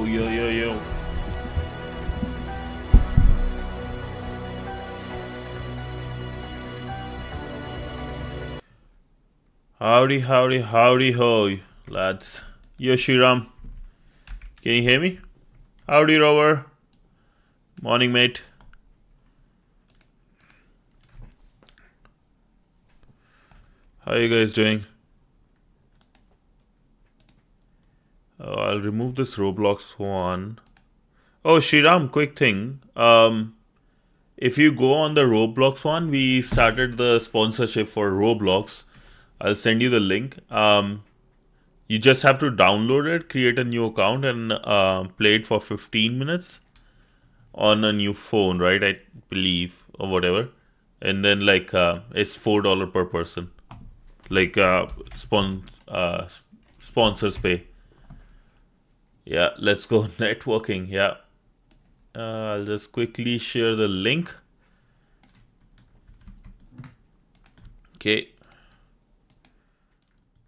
Yo. Howdy ho, lads. Yo, Shiram. Can you hear me? Howdy, Rover. Morning, mate. How are you guys doing? I'll remove this Roblox one. Oh, Shiram, quick thing. If you go on the Roblox one, we started the sponsorship for Roblox. I'll send you the link. You just have to download it, create a new account, and play it for 15 minutes on a new phone, right? I believe, or whatever. And then, it's $4 per person. Sponsors pay. Yeah, let's go networking. Yeah. I'll just quickly share the link. Okay.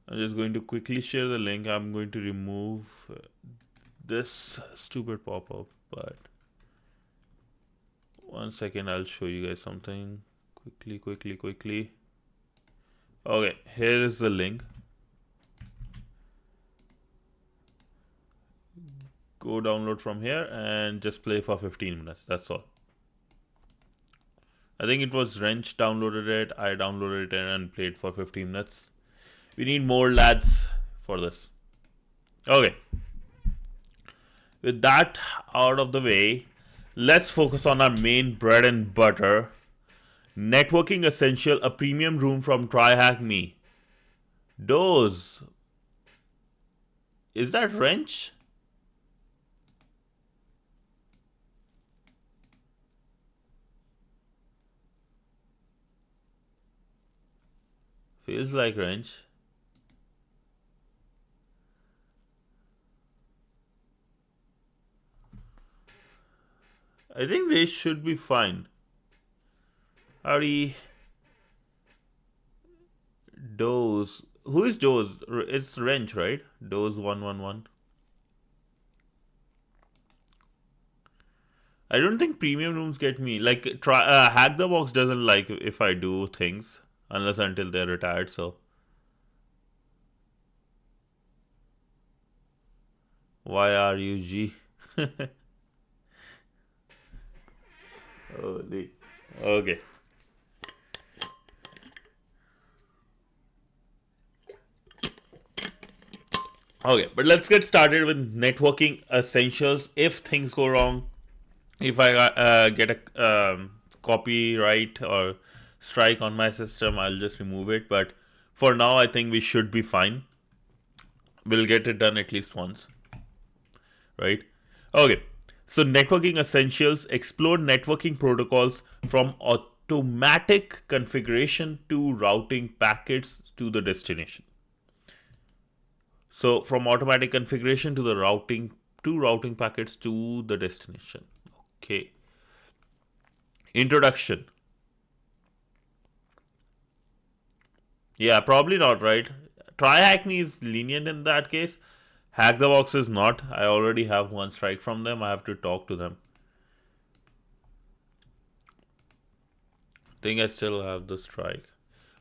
I'm just going to quickly share the link. I'm going to remove this stupid pop-up, but 1 second, I'll show you guys something quickly. Okay, here is the link. Go download from here and just play for 15 minutes. That's all. I think it was Wrench downloaded it. I downloaded it and played for 15 minutes. We need more lads for this. Okay. With that out of the way, let's focus on our main bread and butter. Networking Essential, a premium room from TryHackMe. Doze. Is that Wrench? Feels like Wrench. I think they should be fine. Howdy. Doze. Who is Doze? It's Wrench, right? Doze 111. I don't think premium rooms get me. Hack the Box doesn't like if I do things unless until they're retired. So YRUG. Holy. Okay. Okay, but let's get started with networking essentials. If things go wrong, if I get a copyright or strike on my system, I'll just remove it. But for now, I think we should be fine. We'll get it done at least once. Right? Okay. So networking essentials, explore networking protocols from automatic configuration to routing packets to the destination. So from automatic configuration to the routing packets to the destination. Okay. Introduction. Yeah, probably not, right? TryHackMe is lenient in that case. Hack the Box is not. I already have one strike from them. I have to talk to them. I think I still have the strike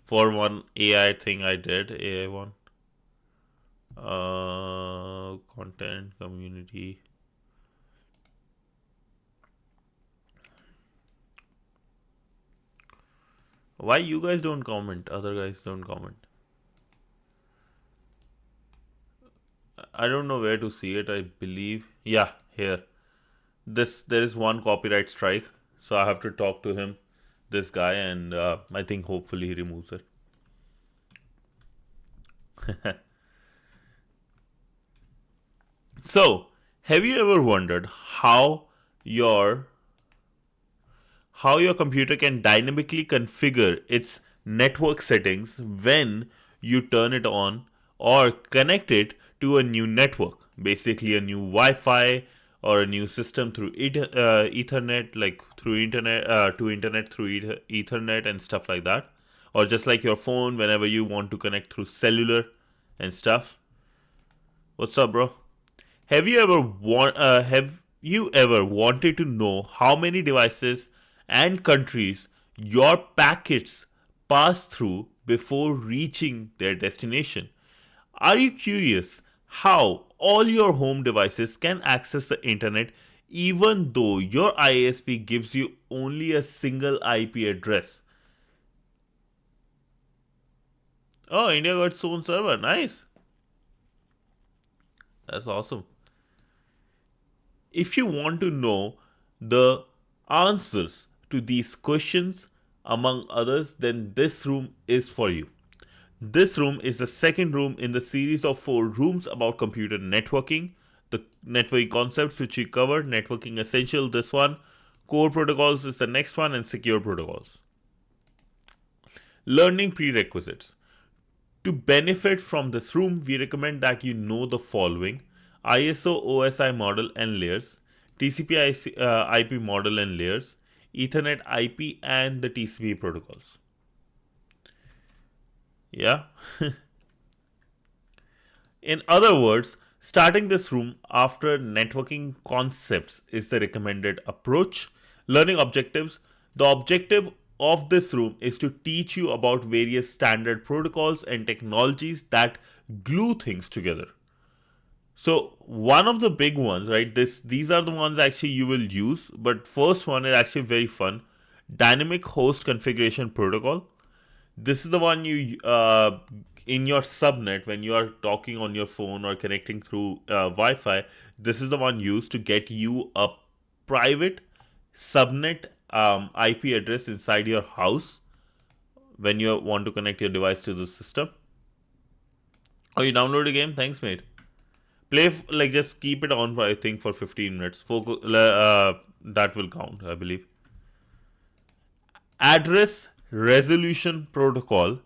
for one AI thing I did. AI one. Content community. Why you guys don't comment? Other guys don't comment. I don't know where to see it. I believe, yeah, here. There is one copyright strike, so I have to talk to him, this guy, and I think hopefully he removes it. So, have you ever wondered how your computer can dynamically configure its network settings when you turn it on or connect it to a new network, basically a new Wi-Fi or a new system through Ethernet, like through internet to internet through Ethernet and stuff like that, or just like your phone whenever you want to connect through cellular and stuff. What's up, bro? Have you ever wanted to know how many devices and countries your packets pass through before reaching their destination? Are you curious how all your home devices can access the internet even though your ISP gives you only a single IP address? Oh, India got its own server. Nice. That's awesome. If you want to know the answers to these questions, among others, then this room is for you. This room is the second room in the series of 4 rooms about computer networking. The networking concepts which we covered, networking essential, this one, core protocols is the next one, and secure protocols. Learning prerequisites. To benefit from this room, we recommend that you know the following: ISO OSI model and layers, TCP IP model and layers, Ethernet IP, and the TCP protocols. Yeah. In other words, starting this room after networking concepts is the recommended approach. Learning objectives. The objective of this room is to teach you about various standard protocols and technologies that glue things together. So one of the big ones, right? These are the ones actually you will use, but first one is actually very fun. Dynamic host configuration protocol. This is the one you in your subnet when you are talking on your phone or connecting through Wi-Fi. This is the one used to get you a private subnet IP address inside your house when you want to connect your device to the system. Oh, you download a game? Thanks, mate. Like just keep it on for I think for 15 minutes. That will count, I believe. Address resolution protocol.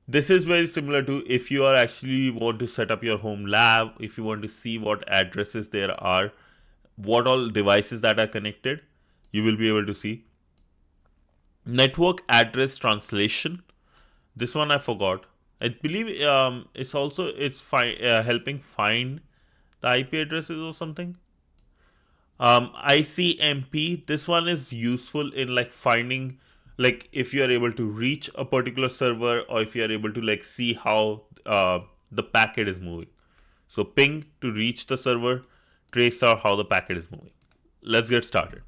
This is very similar to if you are actually want to set up your home lab, if you want to see what addresses there are, what all devices that are connected, you will be able to see. Network address translation. This one I forgot. I believe it's helping find the IP addresses or something. ICMP. This one is useful in like finding, like if you are able to reach a particular server or if you are able to like see how the packet is moving. So ping to reach the server, trace out how the packet is moving. Let's get started.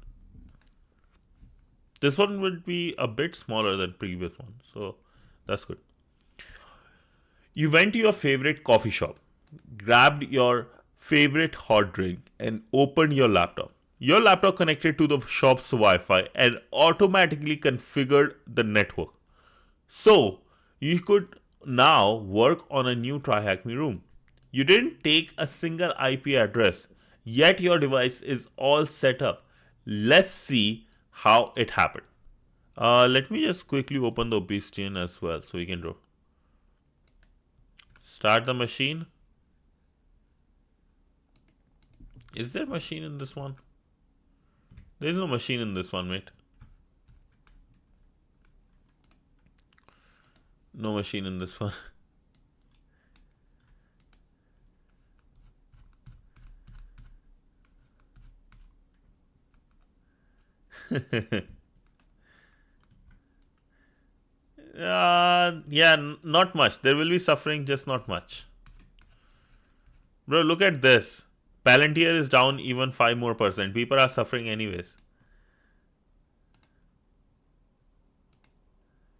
This one would be a bit smaller than previous one, so that's good. You went to your favorite coffee shop, grabbed your favorite hot drink, and opened your laptop. Your laptop connected to the shop's Wi Fi and automatically configured the network. So, you could now work on a new Try Hack Me room. You didn't take a single IP address, yet your device is all set up. Let's see how it happened. Let me just quickly open the Obsidian as well so we can draw. Start the machine. Is there machine in this one? There is no machine in this one, mate. No machine in this one. Yeah, not much. There will be suffering, just not much. Bro, look at this. Palantir is down even 5 more percent. People are suffering anyways.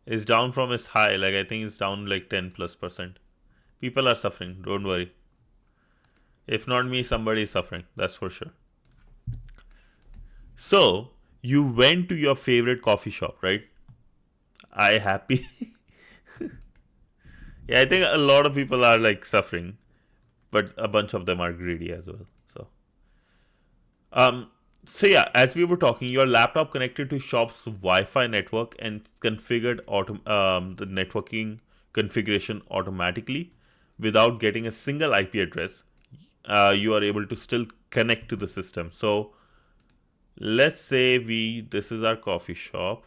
It's down from its high. Like I think it's down like 10 plus percent. People are suffering. Don't worry. If not me, somebody is suffering. That's for sure. So you went to your favorite coffee shop, right? I happy. Yeah, I think a lot of people are like suffering, but a bunch of them are greedy as well. Um, so yeah, as we were talking, your laptop connected to shop's Wi-Fi network and configured the networking configuration automatically without getting a single IP address. You are able to still connect to the system. So let's say this is our coffee shop.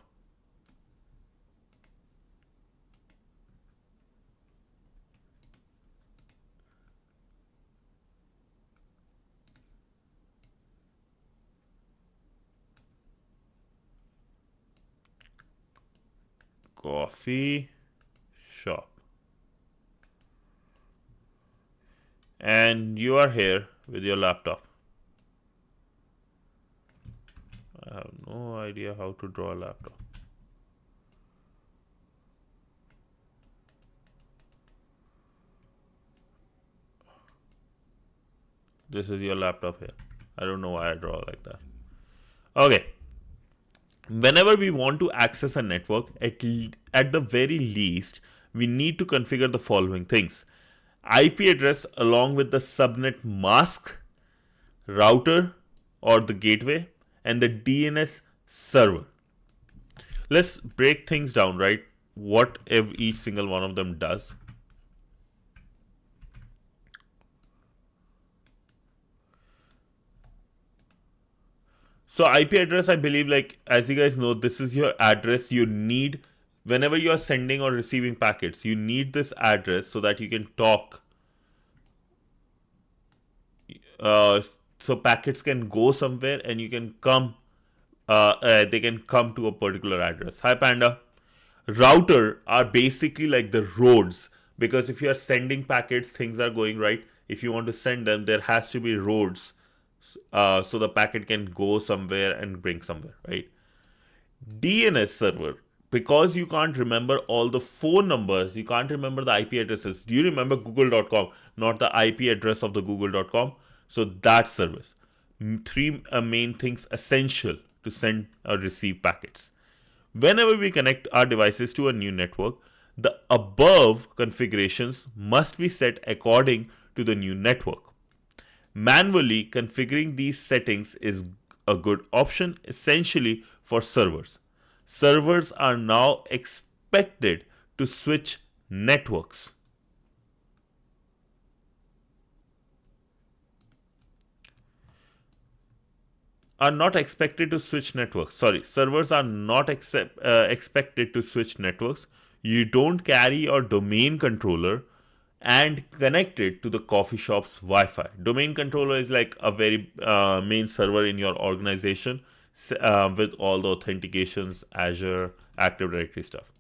coffee shop. And you are here with your laptop. I have no idea how to draw a laptop. This is your laptop here. I don't know why I draw like that. Okay. Whenever we want to access a network, at the very least, we need to configure the following things: IP address along with the subnet mask, router or the gateway, and the DNS server. Let's break things down, right? What if each single one of them does? So IP address, I believe, like as you guys know, this is your address you need whenever you are sending or receiving packets. You need this address so that you can talk. So packets can go somewhere and you can come. They can come to a particular address. Hi Panda. Router are basically like the roads, because if you are sending packets, things are going right. If you want to send them, there has to be roads, so the packet can go somewhere and bring somewhere, right? DNS server, because you can't remember all the phone numbers, you can't remember the IP addresses. Do you remember google.com, not the IP address of the google.com? So that service. Three main things essential to send or receive packets. Whenever we connect our devices to a new network, the above configurations must be set according to the new network. Manually configuring these settings is a good option, essentially for servers. Servers are now expected to switch networks. Servers are not expected to switch networks. You don't carry your domain controller and connect it to the coffee shop's Wi-Fi. Domain controller is like a very main server in your organization with all the authentications, Azure, Active Directory stuff.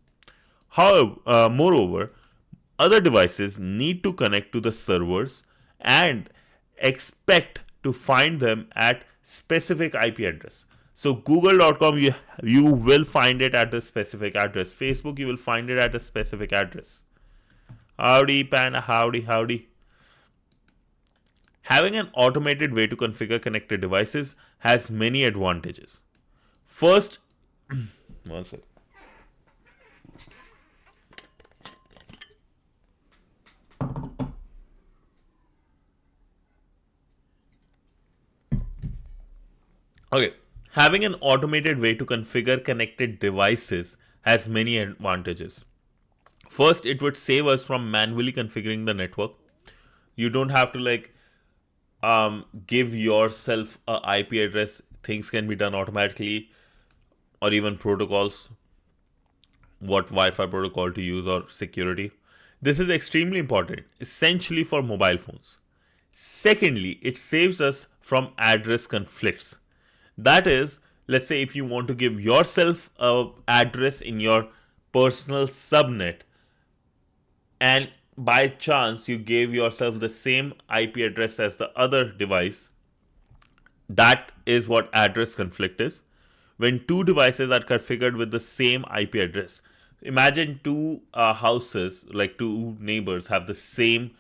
However, moreover, other devices need to connect to the servers and expect to find them at specific IP address. So google.com, you will find it at a specific address. Facebook, you will find it at a specific address. Howdy, Pan, howdy. Having an automated way to configure connected devices has many advantages. First, one second. Okay, having an automated way to configure connected devices has many advantages. First, it would save us from manually configuring the network. You don't have to give yourself a IP address. Things can be done automatically, or even protocols, what Wi-Fi protocol to use or security. This is extremely important, essentially for mobile phones. Secondly, it saves us from address conflicts. That is, let's say if you want to give yourself a address in your personal subnet, and by chance you gave yourself the same IP address as the other device, that is what address conflict is. When two devices are configured with the same IP address, imagine two houses, like two neighbors, have the same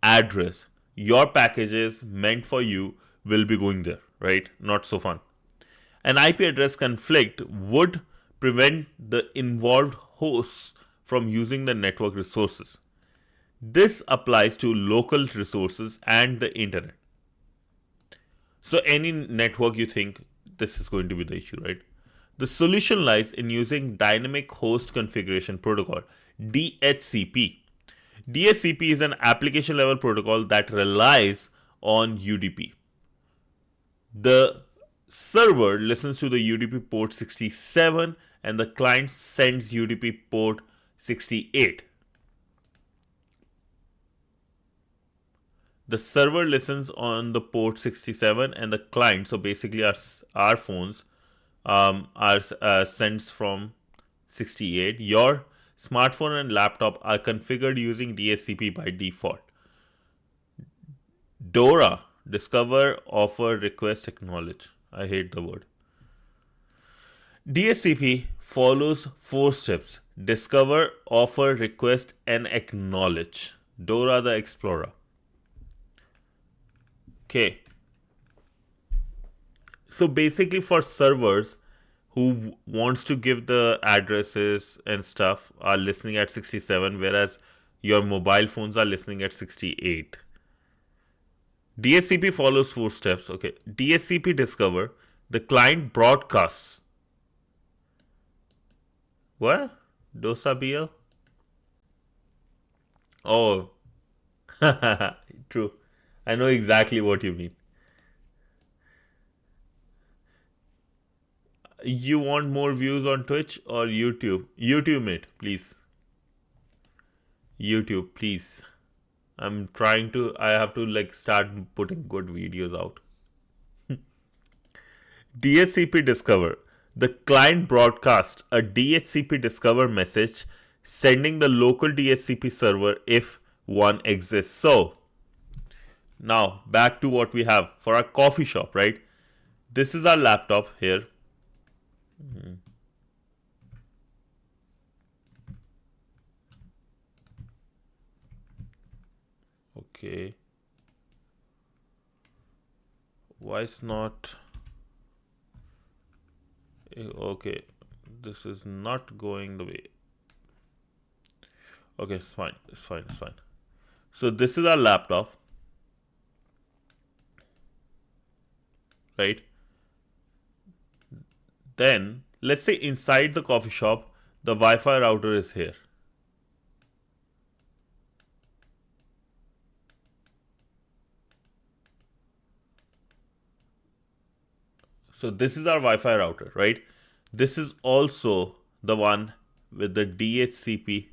address. Your packages meant for you will be going there, right? Not so fun. An IP address conflict would prevent the involved hosts from using the network resources. This applies to local resources and the internet. So any network, you think this is going to be the issue, right? The solution lies in using dynamic host configuration protocol, DHCP. DHCP is an application level protocol that relies on UDP. The server listens to the UDP port 67 and the client sends UDP port 68. The server listens on the port 67 and the client, so basically our phones, are sends from 68. Your smartphone and laptop are configured using DHCP by default. DORA, discover, offer, request, acknowledge. I hate the word. DHCP follows 4 steps: discover, offer, request, and acknowledge. DORA the Explorer. Okay. So basically, for servers who wants to give the addresses and stuff are listening at 67, whereas your mobile phones are listening at 68. DHCP follows 4 steps. Okay. DHCP discover, the client broadcasts. What? Dosa BL? Oh, true. I know exactly what you mean. You want more views on Twitch or YouTube? YouTube, mate, please. YouTube, please. I have to like start putting good videos out. DHCP discover. The client broadcasts a DHCP discover message sending the local DHCP server if one exists. So, now back to what we have for our coffee shop, right? This is our laptop here. Okay. Why is not. Okay. This is not going the way. Okay, it's fine. It's fine. It's fine. So, this is our laptop. Right? Then, let's say inside the coffee shop, the Wi-Fi router is here. So this is our Wi-Fi router, right? This is also the one with the DHCP.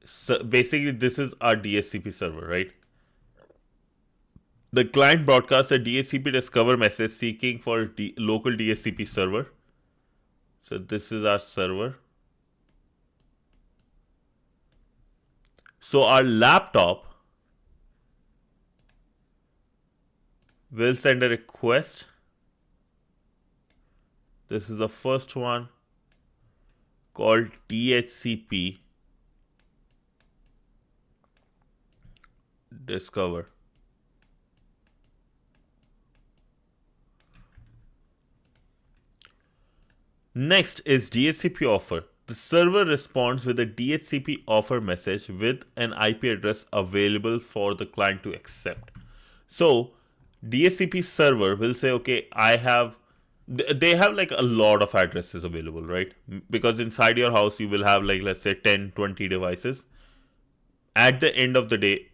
So basically, this is our DHCP server, right? The client broadcasts a DHCP discover message seeking for local DHCP server. So this is our server. So our laptop will send a request. This is the first one called DHCP discover. Next is DHCP offer. The server responds with a DHCP offer message with an IP address available for the client to accept. So DHCP server will say, okay, they have like a lot of addresses available, right? Because inside your house, you will have like, let's say 10, 20 devices. At the end of the day,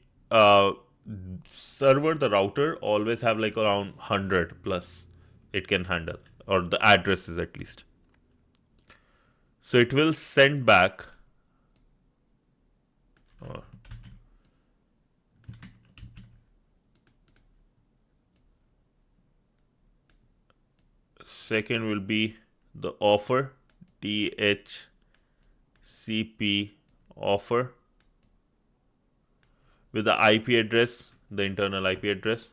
server, the router always have like around 100 plus it can handle, or the addresses at least. So it will send back second will be the offer, DHCP offer with the IP address, the internal IP address.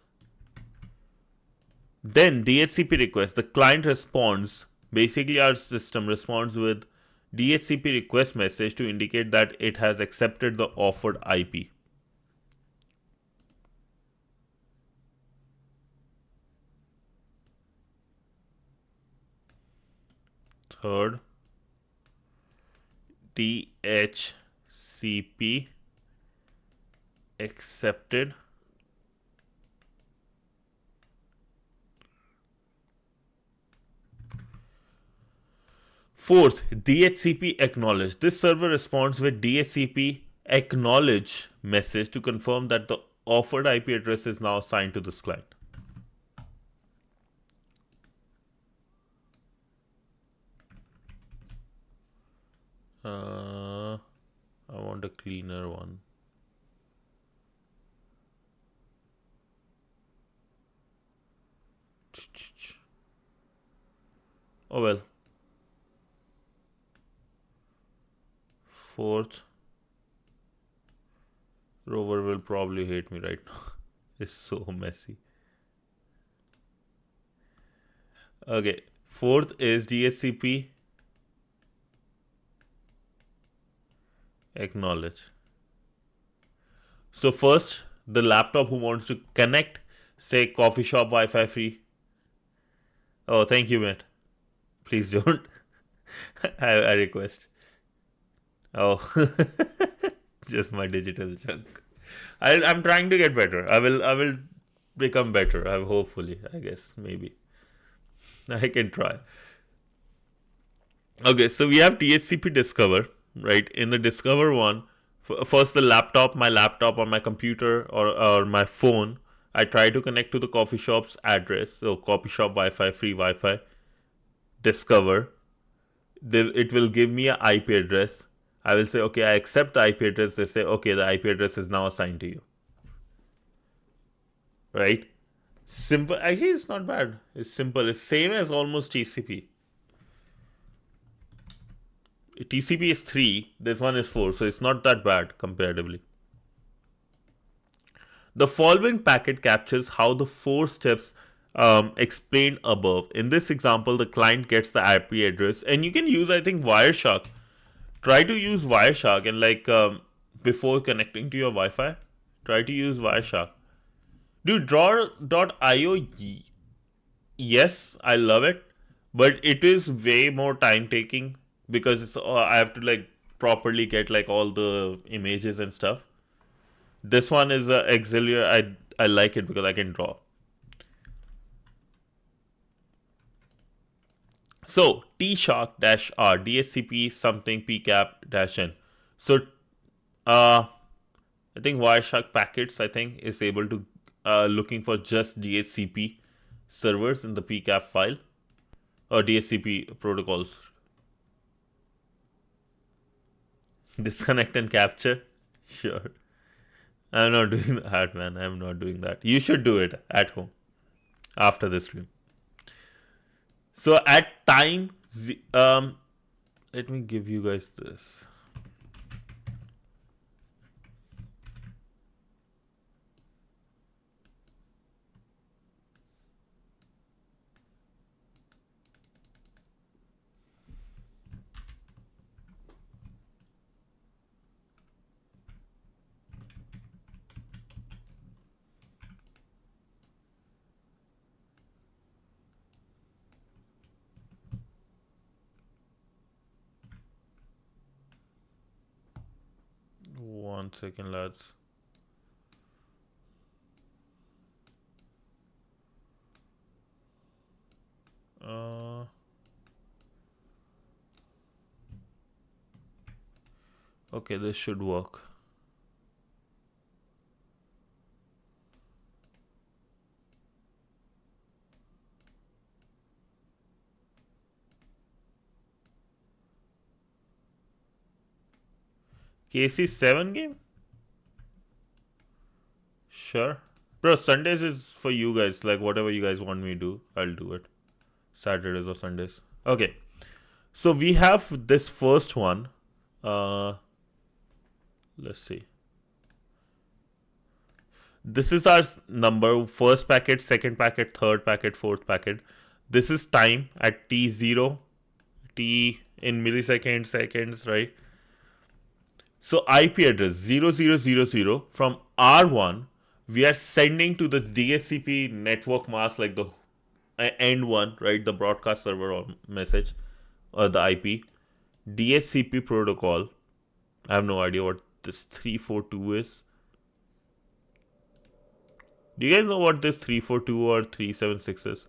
Then DHCP request, the client responds, basically our system responds with DHCP request message to indicate that it has accepted the offered IP. Third, DHCP accepted. Fourth, DHCP acknowledge. This server responds with DHCP acknowledge message to confirm that the offered IP address is now assigned to this client. I want a cleaner one. Oh well. Fourth, Rover will probably hate me right now. It's so messy. Okay, fourth is DHCP acknowledge. So first, the laptop who wants to connect, say coffee shop Wi-Fi free. Oh, thank you, mate. Please don't. I request. Oh, just my digital junk. I'm trying to get better. I will become better. Hopefully, I guess maybe I can try. Okay, so we have DHCP Discover, right? In the Discover one, first the laptop, my laptop or my computer or my phone, I try to connect to the coffee shop's address. So coffee shop Wi-Fi, free Wi-Fi, Discover. It will give me an IP address. I will say, okay, I accept the IP address. They say, okay, the IP address is now assigned to you. Right? Simple. Actually, it's not bad. It's simple. It's same as almost TCP. TCP is 3, this one is 4, so it's not that bad comparatively. The following packet captures how the 4 steps explained above. In this example, the client gets the IP address, and you can use, I think, Wireshark. Try to use Wireshark and before connecting to your Wi-Fi, try to use Wireshark. Dude, draw.io, yes, I love it, but it is way more time taking because I have to properly get all the images and stuff. This one is auxiliary. I like it because I can draw. So T-Shark-R DHCP something PCAP-N. So I think Wireshark packets is able to looking for just DHCP servers in the PCAP file or DHCP protocols. Disconnect and capture. Sure. I'm not doing that, man. I'm not doing that. You should do it at home after this stream. So at time, let me give you guys this. One second, lads. Okay, this should work. KC7 game? Sure. Bro, Sundays is for you guys. Whatever you guys want me to do, I'll do it. Saturdays or Sundays. Okay. So we have this first one. Let's see. This is our number. First packet, second packet, third packet, fourth packet. This is time at T0. T in milliseconds, seconds, right? So IP address 0000 from R1, we are sending to the DHCP network mask, like the end one, right? The broadcast server or message or the IP. DHCP protocol. I have no idea what this 342 is. Do you guys know what this 342 or 376 is?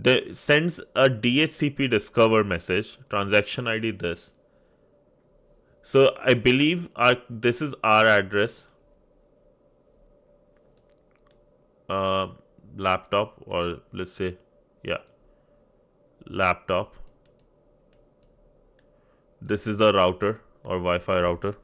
It sends a DHCP discover message, transaction ID this. So I believe this is our address, laptop, or let's say, yeah, laptop. This is the router or Wi-Fi router.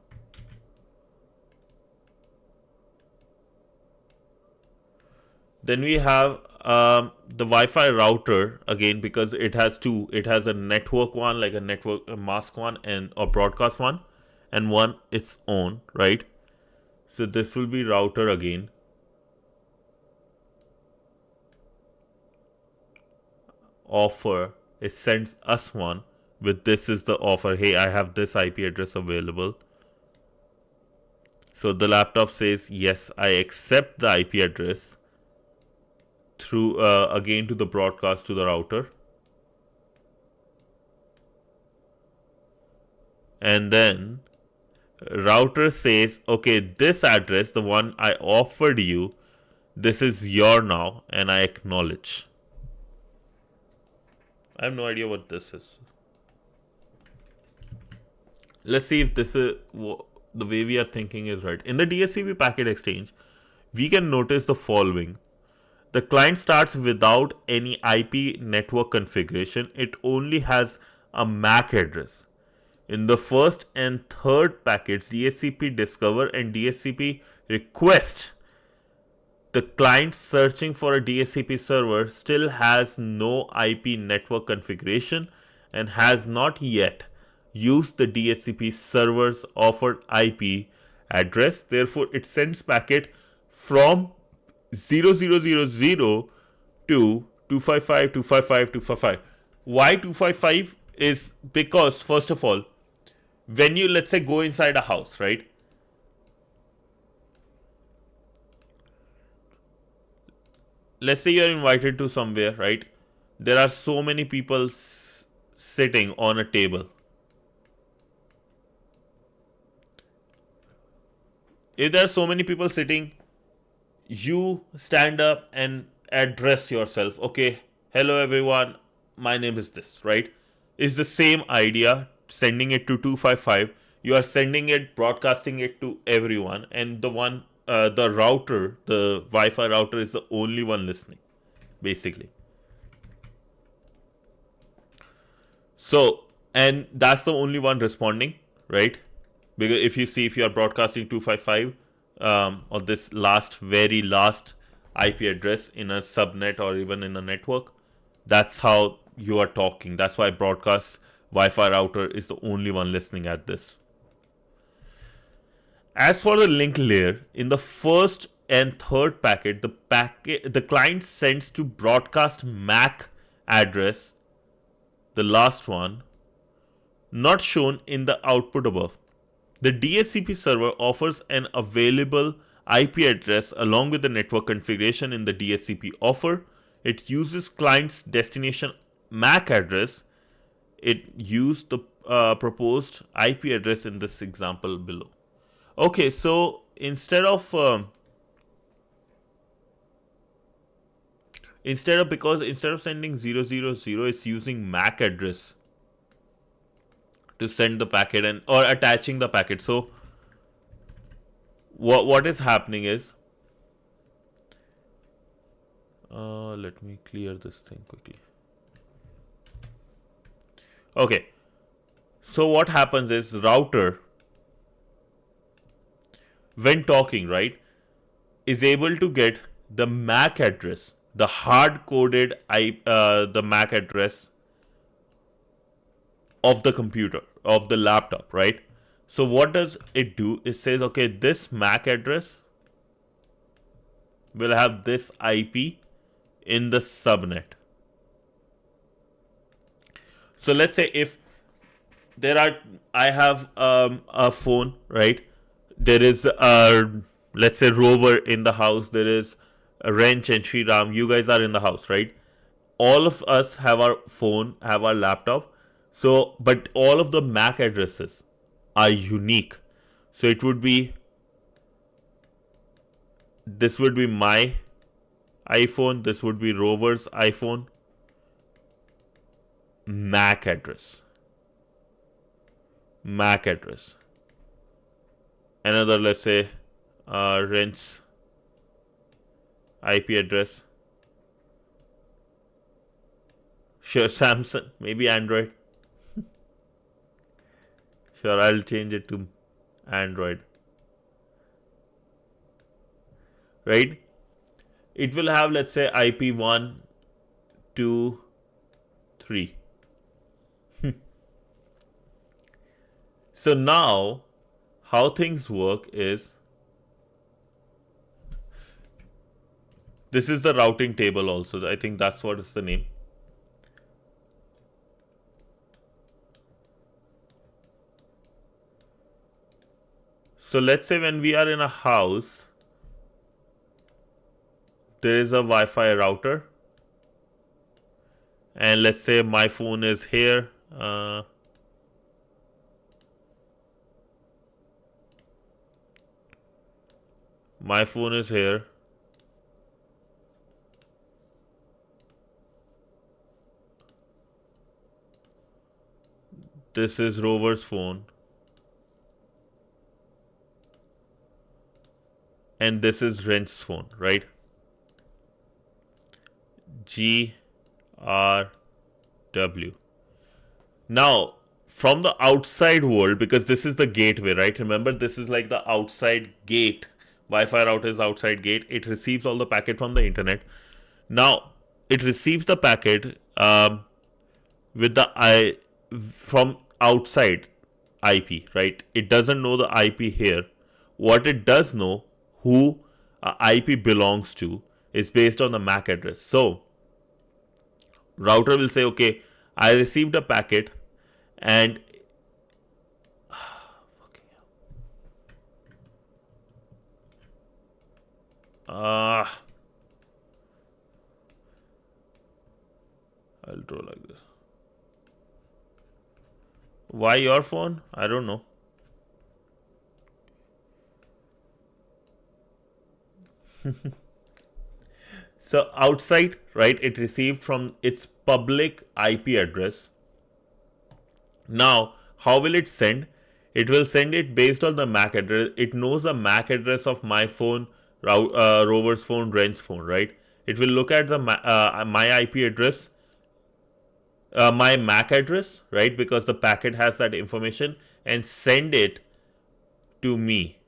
Then we have the Wi-Fi router again, because it has two. It has a network one, like a network mask one, and a broadcast one. and one its own, right? So this will be router again. Offer, it sends us one with this is the offer. Hey, I have this IP address available. So the laptop says, yes, I accept the IP address through again to the broadcast to the router. And then router says, okay, this address, the one I offered you, this is your now, and I acknowledge. I have no idea what this is. Let's see if this is the way we are thinking is right. In the DHCP packet exchange, we can notice the following. The client starts without any IP network configuration. It only has a MAC address. In the first and third packets, DHCP discover and DHCP request, the client searching for a DHCP server still has no IP network configuration and has not yet used the DHCP server's offered IP address. Therefore, it sends packet from 0000 to 255.255.255. Why 255 is because, first of all, when you, let's say, go inside a house, right? Let's say you're invited to somewhere, right? There are so many people sitting on a table. If there are so many people sitting, you stand up and address yourself. Okay, hello everyone, my name is this, right? It's the same idea, sending it to 255. You are sending it, broadcasting it to everyone, and the one, the router, the Wi-Fi router is the only one listening, basically. So, and that's the only one responding, right? Because if you see, if you are broadcasting 255 or this very last IP address in a subnet or even in a network, that's how you are talking. That's why broadcast Wi-Fi router is the only one listening at this. As for the link layer, in the first and third packet, the client sends to broadcast MAC address, the last one, not shown in the output above. The DHCP server offers an available IP address along with the network configuration in the DHCP offer. It uses client's destination MAC address. It used the proposed IP address in this example below. Okay, so instead of sending 000, it's using MAC address to send the packet and or attaching the packet. So what is happening is, let me clear this thing quickly. Okay, so what happens is router, when talking, right, is able to get the MAC address, the hard-coded the MAC address of the computer, of the laptop, right? So what does it do? It says, okay, this MAC address will have this IP in the subnet. So let's say if I have a phone, right? There is let's say Rover in the house. There is a Wrench and Shriram. You guys are in the house, right? All of us have our phone, have our laptop. So, but all of the MAC addresses are unique. So it would be, this would be my iPhone, this would be Rover's iPhone, MAC address. Another, let's say, Wrench's IP address. Sure, Samsung, maybe Android. Sure, I'll change it to Android. Right? It will have, let's say, IP 1, 2, 3. So now how things work is, this is the routing table also. I think that's what is the name. So let's say when we are in a house, there is a Wi-Fi router, and let's say my phone is here. My phone is here. This is Rover's phone. And this is Wrench's phone, right? G R W. Now, from the outside world, because this is the gateway, right? Remember, this is like the outside gate. Wi-Fi router is outside gate. It receives all the packet from the internet. Now, it receives the packet with the from outside IP, right? It doesn't know the IP here. What it does know, who IP belongs to, is based on the MAC address. So, router will say, okay, I received a packet and I'll draw like this. Why your phone? I don't know. So outside, right, it received from its public IP address. Now, how will it send? It will send it based on the MAC address. It knows the MAC address of my phone, Rover's phone, Wrench's phone, right? It will look at the my IP address, my MAC address, right? Because the packet has that information, and send it to me.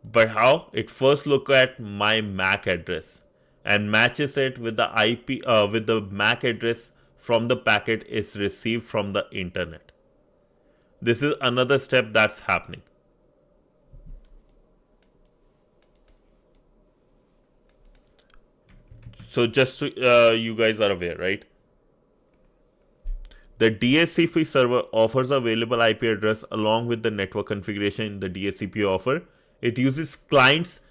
But how? It first look at my MAC address and matches it with the IP with the MAC address from the packet is received from the internet. This is another step that's happening. So just so you guys are aware, right? The DHCP server offers available IP address along with the network configuration the DHCP offer. It uses client's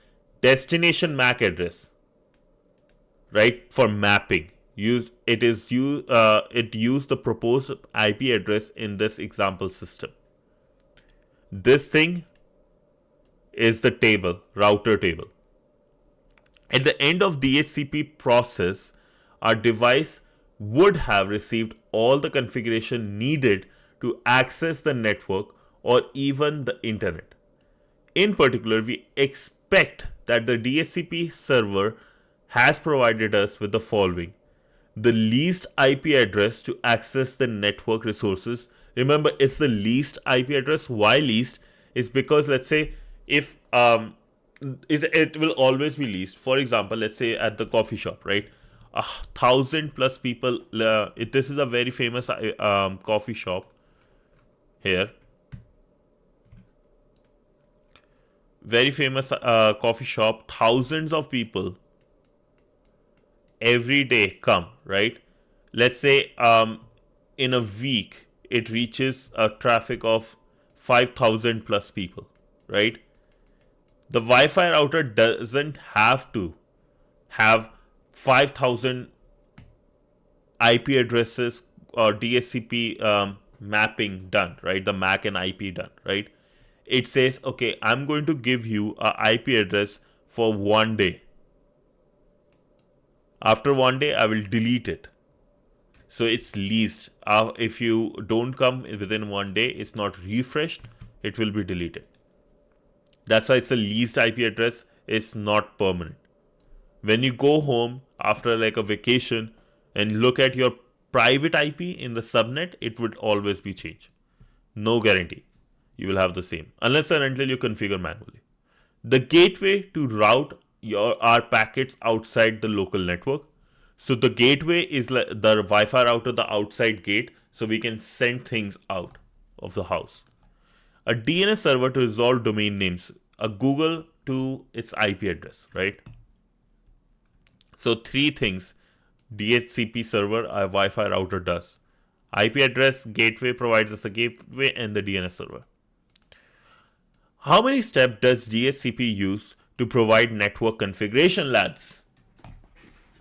destination MAC address, right, for mapping. It used the proposed IP address in this example system. This thing is the table, router table. At the end of DHCP process, our device would have received all the configuration needed to access the network or even the internet. In particular, we expect that the DHCP server has provided us with the following: the least IP address to access the network resources. Remember, it's the least IP address. Why least? Is because, let's say, if it will always be least. For example, let's say at the coffee shop, right? 1,000+ people. This is a very famous coffee shop here. Very famous coffee shop. Thousands of people every day come, right? Let's say in a week it reaches a traffic of 5,000+ people, right? The Wi-Fi router doesn't have to have 5,000 IP addresses or DHCP mapping done, right? The MAC and IP done, right? It says, okay, I'm going to give you a IP address for 1 day. After 1 day, I will delete it. So it's leased. If you don't come within 1 day, it's not refreshed, it will be deleted. That's why it's a leased IP address. It's not permanent. When you go home after like a vacation and look at your private IP in the subnet, it would always be changed. No guarantee you will have the same unless and until you configure manually. The gateway to route our packets outside the local network. So the gateway is like the Wi-Fi router, the outside gate, so we can send things out of the house. A DNS server to resolve domain names, a Google to its IP address, right? So three things DHCP server, a Wi-Fi router does. IP address gateway provides us a gateway and the DNS server. How many steps does DHCP use to provide network configuration, lads?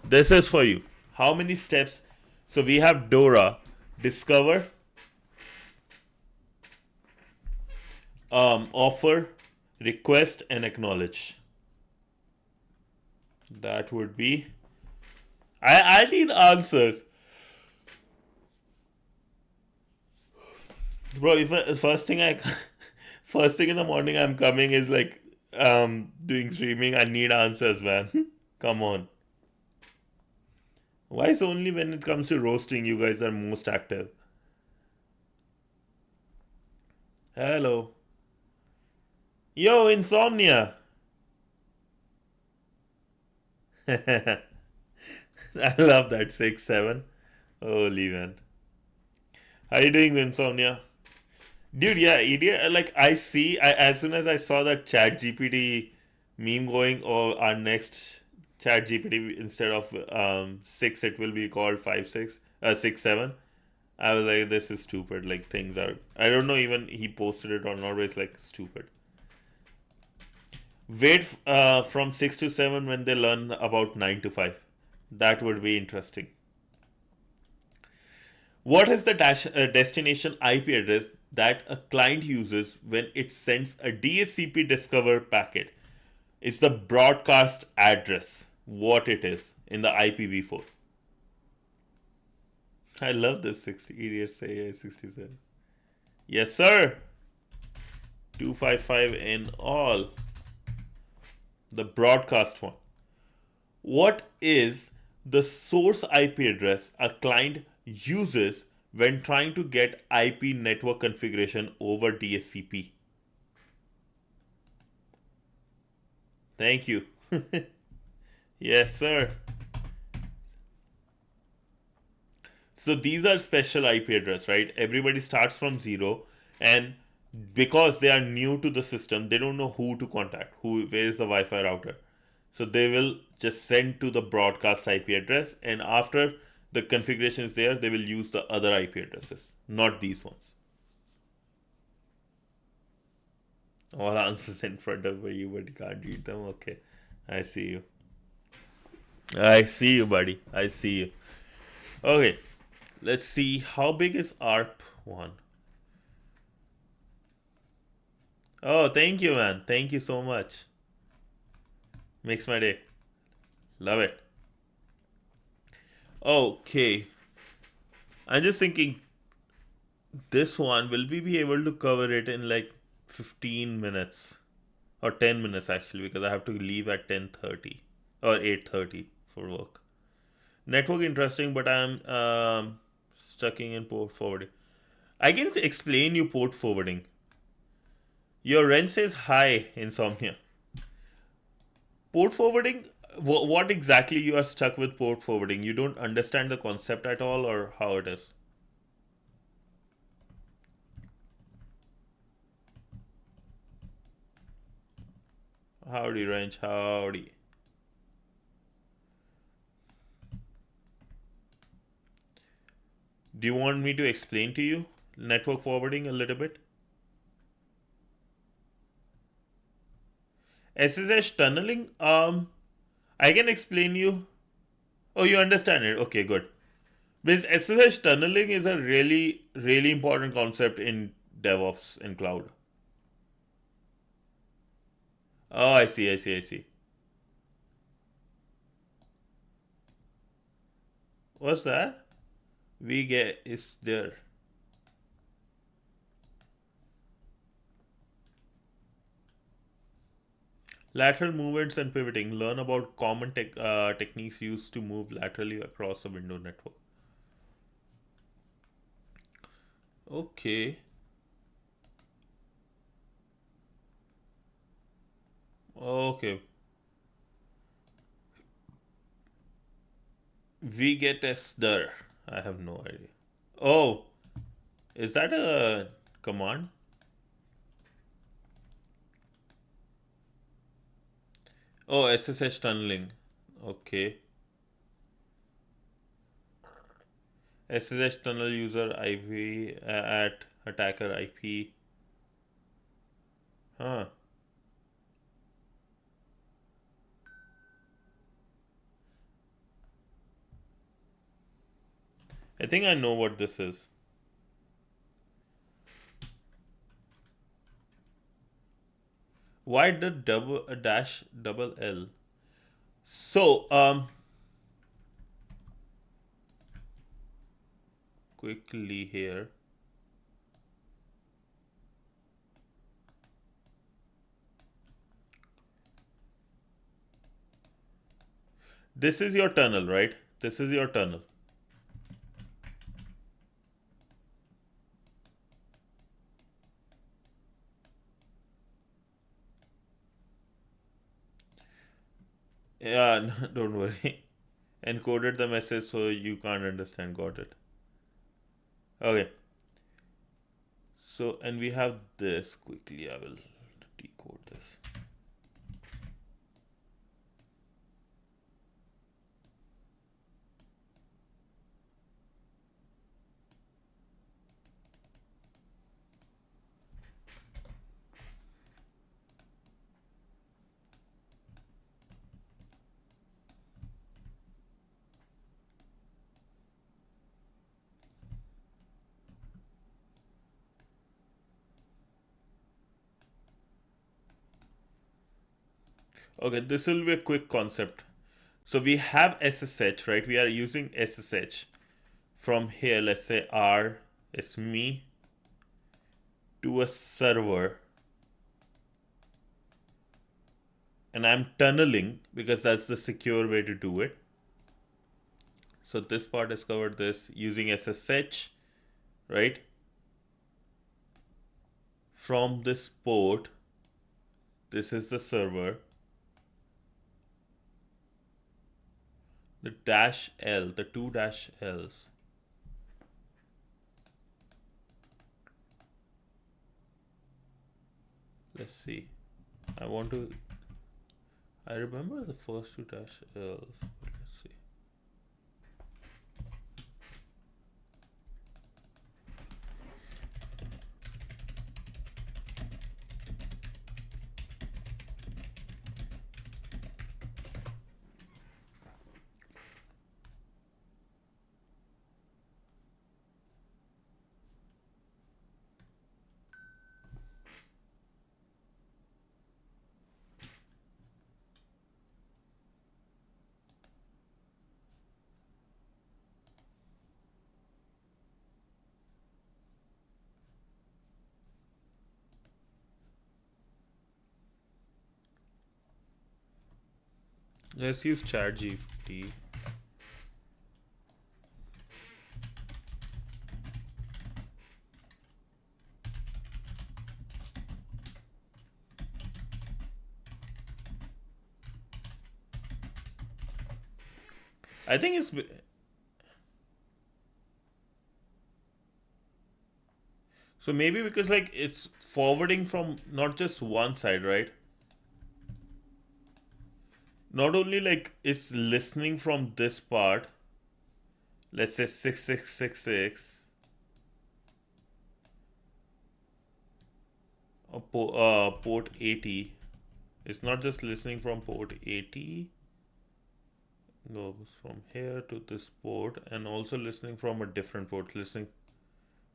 This is for you. How many steps? So we have DORA, discover, offer, request, and acknowledge. That would be. I need answers, bro. If first thing I first thing in the morning I'm coming is like doing streaming. I need answers, man. Come on. Why is only when it comes to roasting you guys are most active? Hello. Yo, insomnia. I love that 6-7. Holy man. How you doing, insomnia? Dude, yeah, idiot. Like as soon as I saw that Chat GPT meme going, or our next Chat GPT instead of 6, it will be called 5-6, 6-7. I was like, this is stupid. Like things are. I don't know even he posted it or not. But it's like stupid. Wait from 6 to 7 when they learn about 9 to 5. That would be interesting. What is the destination IP address that a client uses when it sends a DHCP discover packet? It's the broadcast address. What it is in the IPv4. I love this 60 idiots say 67. Yes, sir. 255 in all. The broadcast one. What is the source IP address a client uses when trying to get IP network configuration over DHCP? Thank you. Yes, sir. So these are special IP address, right? Everybody starts from 0, and because they are new to the system, they don't know who to contact, where is the Wi-Fi router. So they will just send to the broadcast IP address, and after the configuration is there, they will use the other IP addresses, not these ones. All answers in front of you, but you can't read them. Okay, I see you. I see you, buddy. I see you. Okay, let's see how big is ARP1. Oh, thank you, man. Thank you so much. Makes my day. Love it. Okay. I'm just thinking this one, will we be able to cover it in like 15 minutes? Or 10 minutes actually, because I have to leave at 10:30 or 8:30 for work. Network interesting, but I'm stuck in port forwarding. I can explain you port forwarding. Your rent says hi, insomnia. Port forwarding, what exactly you are stuck with port forwarding? You don't understand the concept at all, or how it is? Howdy, Ranch. Howdy. Do you want me to explain to you network forwarding a little bit? SSH tunneling, I can explain you. Oh, you understand it. Okay, good. Because SSH tunneling is a really, really important concept in DevOps and cloud. Oh, I see, I see, I see. What's that? We get is there. Lateral movements and pivoting. Learn about common techniques used to move laterally across a window network. Okay. Okay. We get as there. I have no idea. Oh, is that a command? Oh, SSH tunneling. Okay. SSH tunnel user IP at attacker IP. Huh. I think I know what this is. Why the double a dash double L? So quickly here. This is your tunnel, right? This is your tunnel. Yeah, don't worry. Encoded the message so you can't understand. Got it. Okay. So, and we have this quickly. I will decode this. Okay, this will be a quick concept. So we have SSH, right? We are using SSH from here. Let's say R, it's me, to a server, and I'm tunneling because that's the secure way to do it. So this part is covered. This using SSH, right? From this port, this is the server. The dash L, the two dash L's. Let's see. I want to. I remember the first two dash L's. But let's see. Let's use ChatGPT. I think it's so maybe because like it's forwarding from not just one side, right? Not only like it's listening from this part, let's say 6666 or port 80. It's not just listening from port 80, goes from here to this port, and also listening from a different port, listening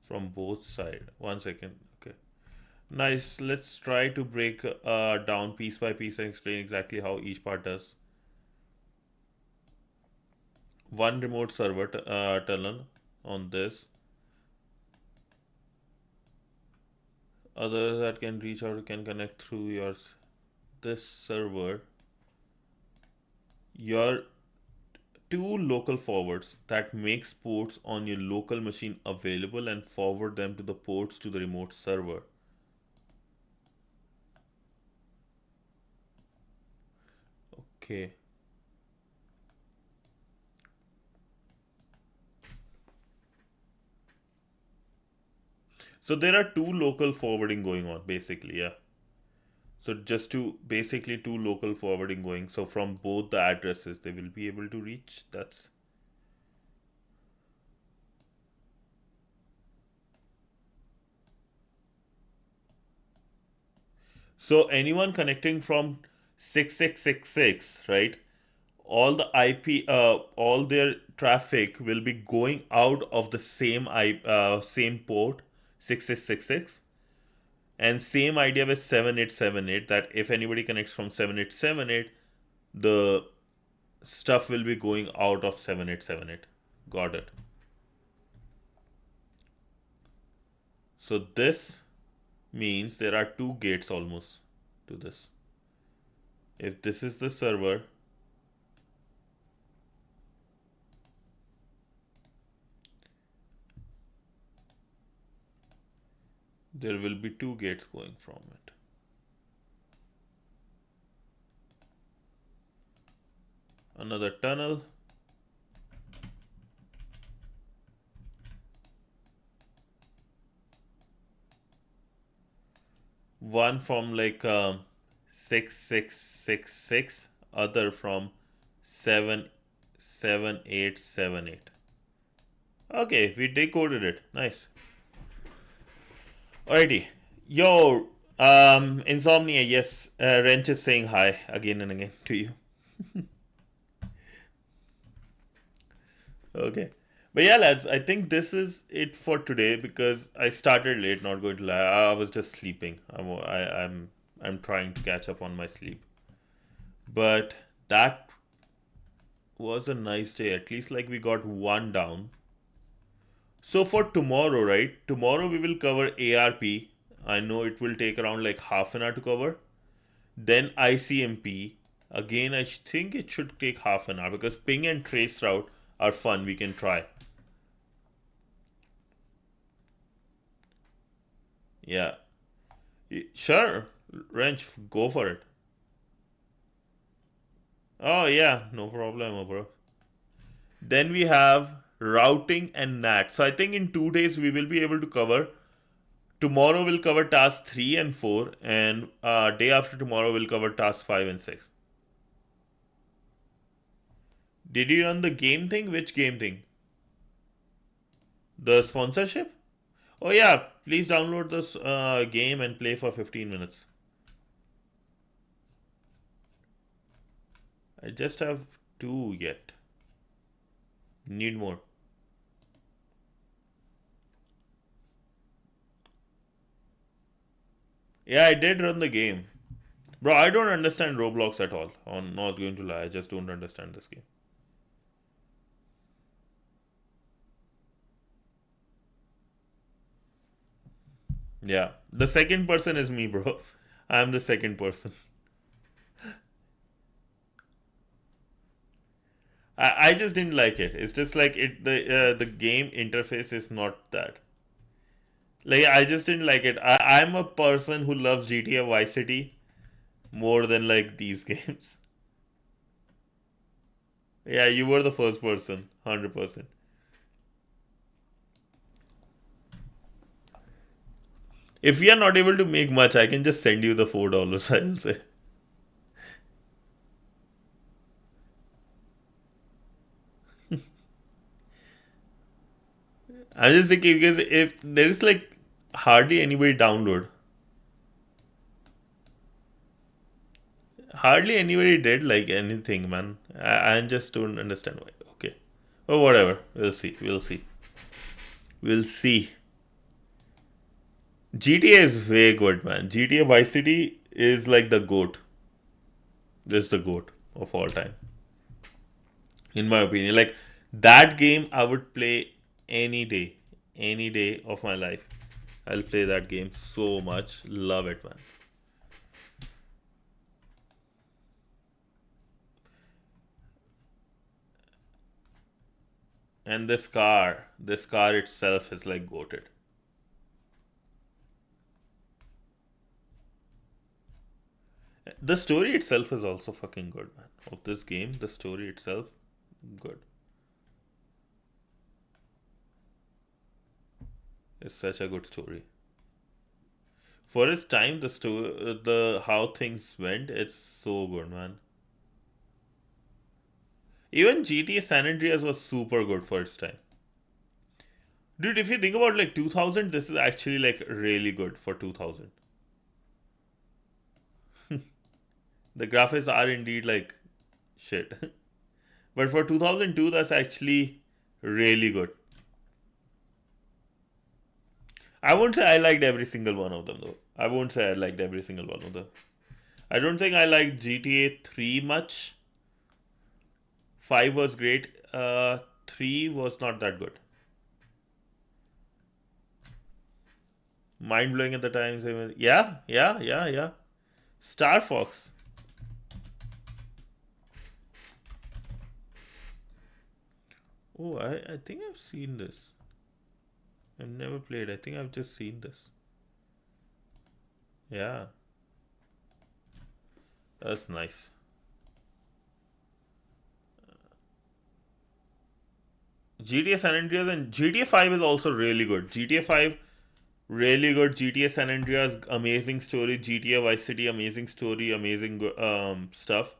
from both side. 1 second. Okay. Nice. Let's try to break down piece by piece and explain exactly how each part does. One remote server tunnel on this. Others that can reach out can connect through your this server. Your two local forwards that makes ports on your local machine available and forward them to the ports to the remote server. Okay. So there are two local forwarding going on basically, yeah. So just to basically two local forwarding going. So from both the addresses, they will be able to reach. That's so anyone connecting from 6666, right? All the IP, all their traffic will be going out of the same port 6666, and same idea with 7878 that if anybody connects from 7878, the stuff will be going out of 7878. Got it. So this means there are two gates almost to this. If this is the server, there will be two gates going from it. Another tunnel. One from like 6666, other from 77878. Okay, we decoded it. Nice. Alrighty. Yo, Insomnia, yes, Wrench is saying hi again and again to you. Okay. But yeah, lads, I think this is it for today because I started late, not going to lie. I was just sleeping. I'm trying to catch up on my sleep. But that was a nice day. At least like we got one down. So for tomorrow, right? Tomorrow we will cover ARP. I know it will take around like half an hour to cover. Then ICMP. Again, I think it should take half an hour because ping and trace route are fun. We can try. Yeah. Sure. Wrench, go for it. Oh, yeah. No problem, bro. Then we have routing and NAT. So I think in 2 days we will be able to cover. Tomorrow we'll cover task 3 and 4, and day after tomorrow we'll cover task 5 and 6. Did you run the game thing? Which game thing? The sponsorship? Oh, yeah. Please download this game and play for 15 minutes. I just have 2 yet. Need more. Yeah, I did run the game. Bro, I don't understand Roblox at all. I'm not going to lie. I just don't understand this game. Yeah. The second person is me, bro. I'm the second person. I just didn't like it. It's just like the game interface is not that. Like I just didn't like it. I'm a person who loves GTA Vice City more than like these games. Yeah, you were the first person, 100%. If we are not able to make much, I can just send you the $4. I will say. I'm just thinking because if there is like hardly anybody download, hardly anybody did like anything, man. I just don't understand why. Okay, well, whatever. We'll see. We'll see. We'll see. GTA is way good, man. GTA Vice City is like the goat. This is the goat of all time, in my opinion. Like that game, I would play any day of my life. I'll play that game so much. Love it, man. And this car itself is like goated. The story itself is also fucking good, man. Of this game, the story itself, good. It's such a good story. For its time, the how things went, it's so good, man. Even GTA San Andreas was super good for its time. Dude, if you think about like 2000, this is actually like really good for 2000. The graphics are indeed like shit. But for 2002, that's actually really good. I won't say I liked every single one of them though. I won't say I liked every single one of them. I don't think I liked GTA 3 much. 5 was great. 3 was not that good. Mind blowing at the time. Yeah, yeah, yeah, yeah. Star Fox. Oh, I think I've seen this. I've never played. I think I've just seen this. Yeah, that's nice. GTA San Andreas and GTA 5 is also really good. GTA 5, really good. GTA San Andreas, amazing story. GTA Vice City, amazing story, amazing stuff.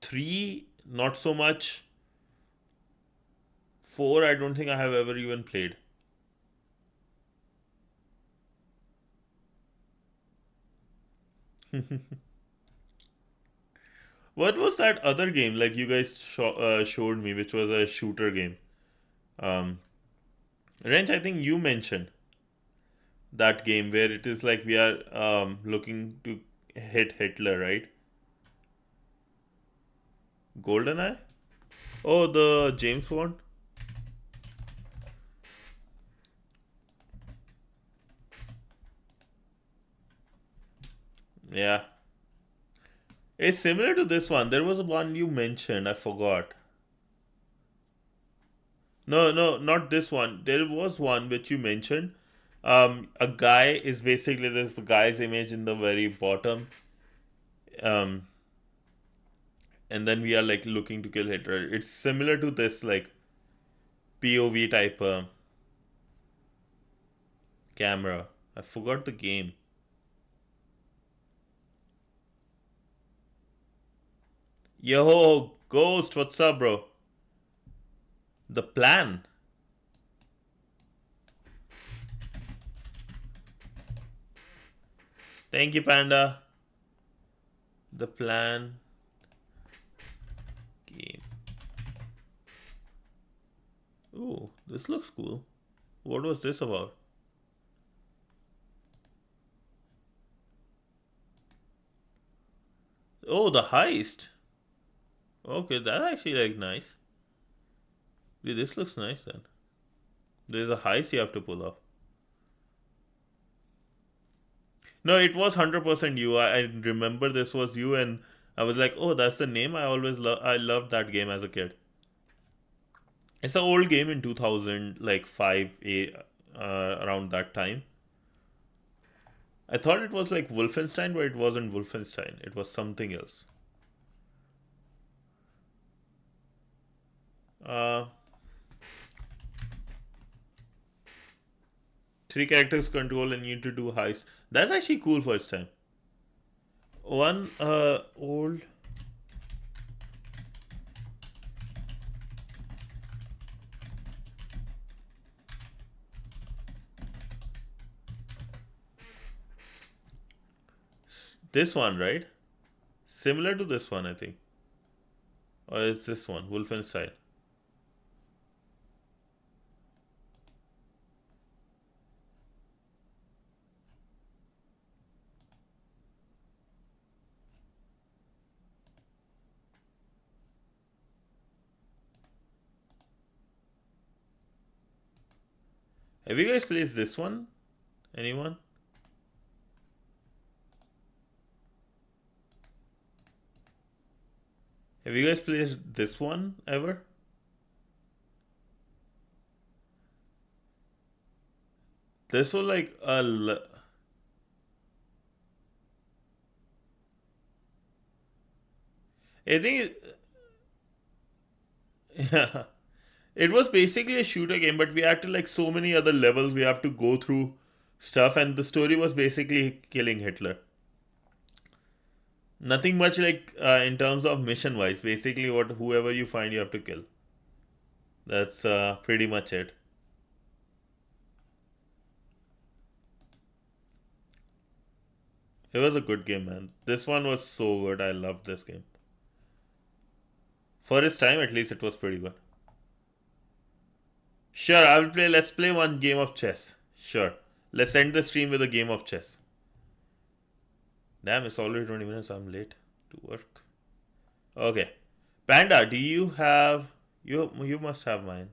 3, not so much. 4, I don't think I have ever even played. What was that other game like you guys showed me, which was a shooter game? Um, Wrench, I think you mentioned that game where it is like we are looking to hit Hitler, right? GoldenEye? Oh, the James Bond? Yeah. It's similar to this one. There was one you mentioned, I forgot. No, no, not this one. There was one which you mentioned. A guy is basically this the guy's image in the very bottom. Um, and then we are like looking to kill Hitler. It's similar to this like POV type camera. I forgot the game. Yo, Ghost, what's up, bro? The plan. Thank you, Panda. The plan game. Ooh, this looks cool. What was this about? Oh, the heist. Okay, that's actually like nice. Yeah, this looks nice then. There's a heist you have to pull off. No, it was 100% you. I remember this was you, and I was like, oh, that's the name. I loved that game as a kid. It's an old game in 2000, like 5, around that time. I thought it was like Wolfenstein, but it wasn't Wolfenstein. It was something else. Uh, 3 characters control and you need to do heist. That's actually cool for its time. One old. This one, right? Similar to this one, I think. Or it's this one, Wolfenstein. Have you guys played this one? Anyone? Have you guys played this one ever? This was like I think yeah. It was basically a shooter game, but we had to like so many other levels we have to go through stuff, and the story was basically killing Hitler. Nothing much like in terms of mission wise. Basically, what whoever you find, you have to kill. That's pretty much it. It was a good game, man. This one was so good. I loved this game. For its time, at least, it was pretty good. Sure, I will play. Let's play one game of chess. Sure. Let's end the stream with a game of chess. Damn, it's already 20 minutes. I'm late to work. Okay. Panda, do you have. You must have mine.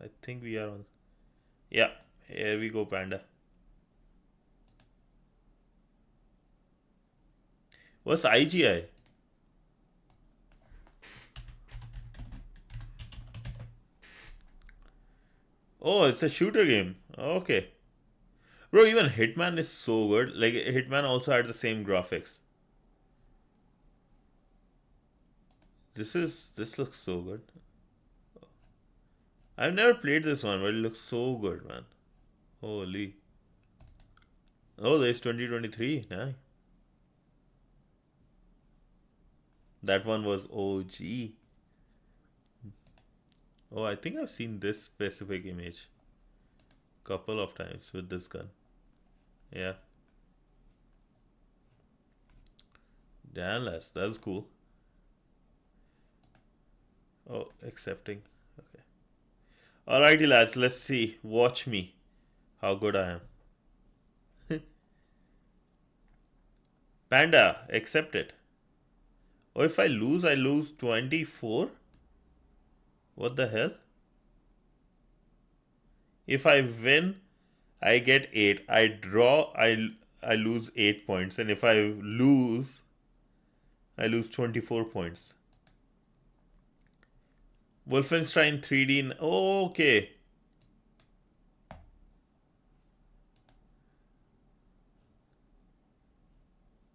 I think we are on. Yeah. Here we go, Panda. What's IGI? Oh, it's a shooter game. Okay. Bro, even Hitman is so good. Like, Hitman also had the same graphics. This looks so good. I've never played this one, but it looks so good, man. Holy. Oh, there's 2023. Nah. That one was OG. Oh, I think I've seen this specific image couple of times with this gun. Yeah. Damn, that's cool. Oh, accepting. Okay. Alrighty, lads. Let's see. Watch me. How good I am. Panda, accept it. Oh, if I lose 24? What the hell? If I win, I get 8. I draw, I lose 8 points. And if I lose 24 points. Wolfenstein 3D. Oh, okay.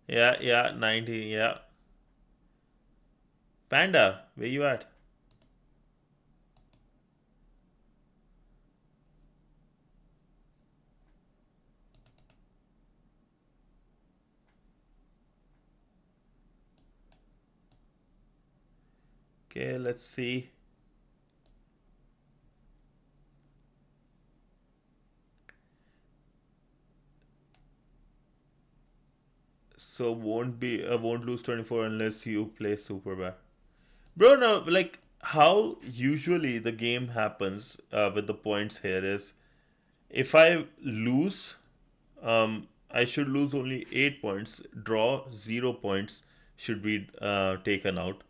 Yeah, 19. Yeah. Panda, where you at? Okay, let's see. So won't lose 24 unless you play super bad. Bro, no, like how usually the game happens with the points here is if I lose, I should lose only 8 points, draw 0 points should be taken out,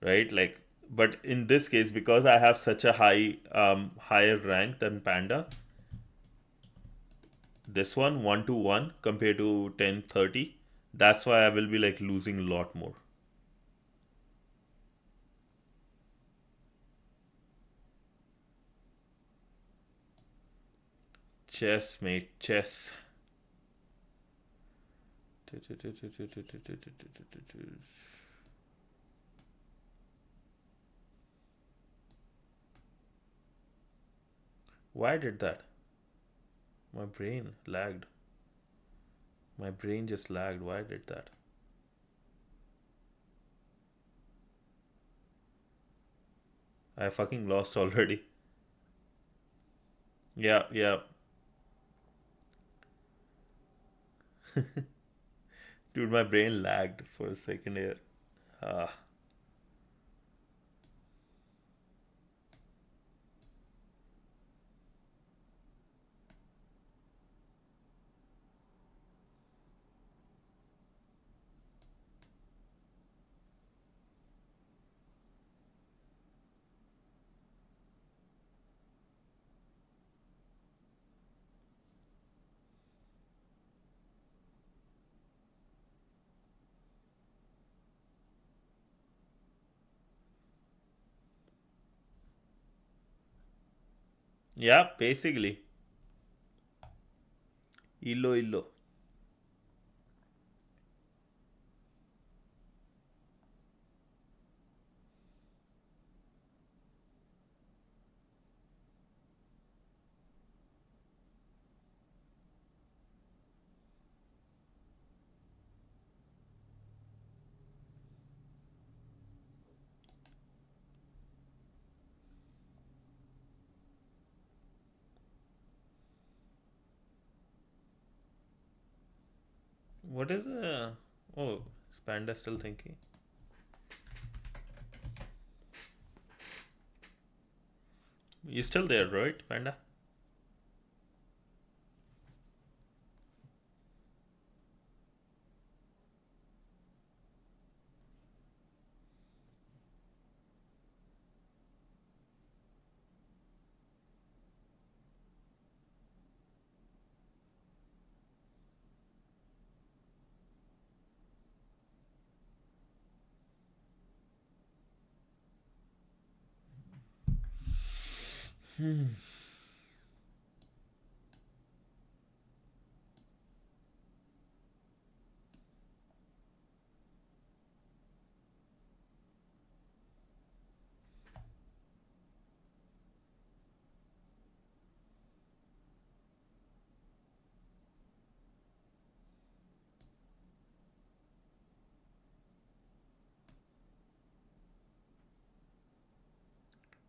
right? Like, but in this case, because I have such a higher rank than Panda, this one 1 to 1 compared to 10-30, that's why I will be like losing a lot more. Chess, mate, chess. Why did that? My brain lagged. My brain just lagged. Why did that? I fucking lost already. Yeah. Dude, my brain lagged for a second here. Ah. Yeah, basically. Illo. What is oh, is Panda still thinking? You still there, right, Panda?